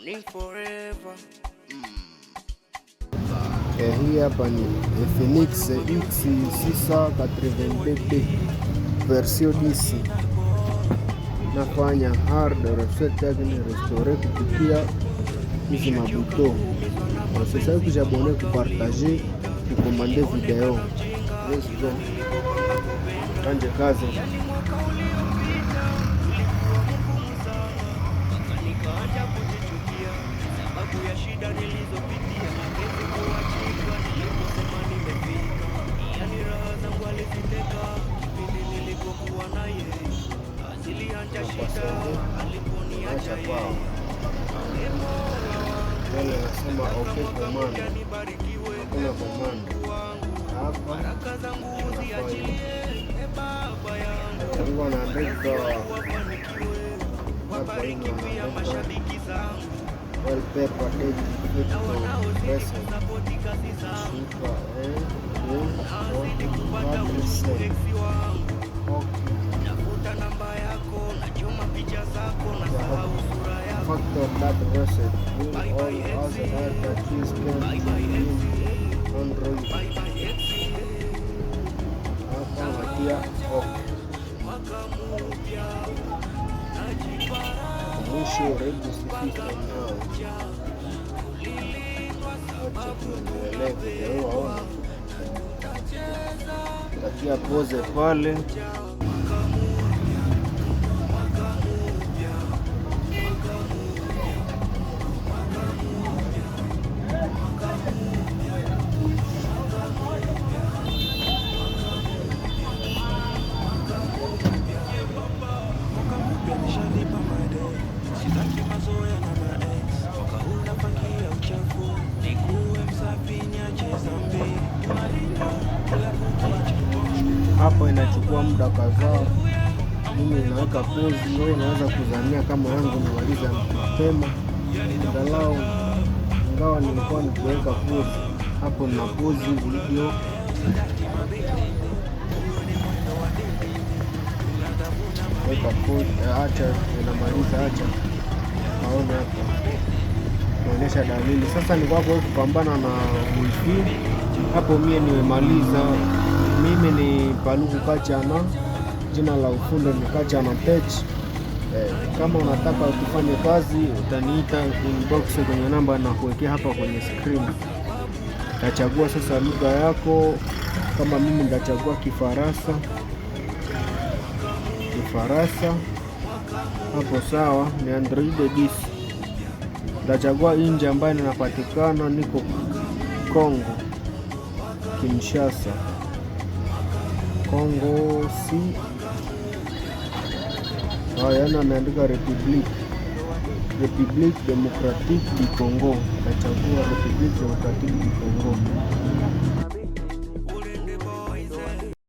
Hii hapa ni Phoenix X682 version DC. Nafanya hard reset yake ni restore kupitia hizi mabuto. Sasa hivi j'abonner ku partager ku commander video. Let's go. Kanje kazi. Nasema okay command. Kuna command hapa yangu anaandika hapa hivi wallpaper date present super factor that reset will all other that is can Android hapa natia mwisho register system now. Acha tuendelee video tatia pose pale. Hapo inachukua muda kadhaa, mimi inaweka pause. Wewe unaweza kuzania kama yangu nimaliza mapema angalau, ingawa nilikuwa nikiweka pause hapo na pause video. Weka pause, acha inamaliza, acha naona hapo naonyesha dalili. Sasa ni kwako kupambana na wifi hapo. Mie nimemaliza. Mimi ni Paluku Kachana, jina la ufundi ni Kachana Tech. Kama unataka tufanye kazi utaniita inbox kwenye namba na kuwekea hapa kwenye screen. Utachagua sasa lugha yako, kama mimi nitachagua Kifaransa hapo sawa. Ni Android 10. Nitachagua nje ambayo ninapatikana, niko Kongo Kinshasa, Kongo si yana ameandika Republique Democratique du Congo. Nachagua Republique Democratique du Congo.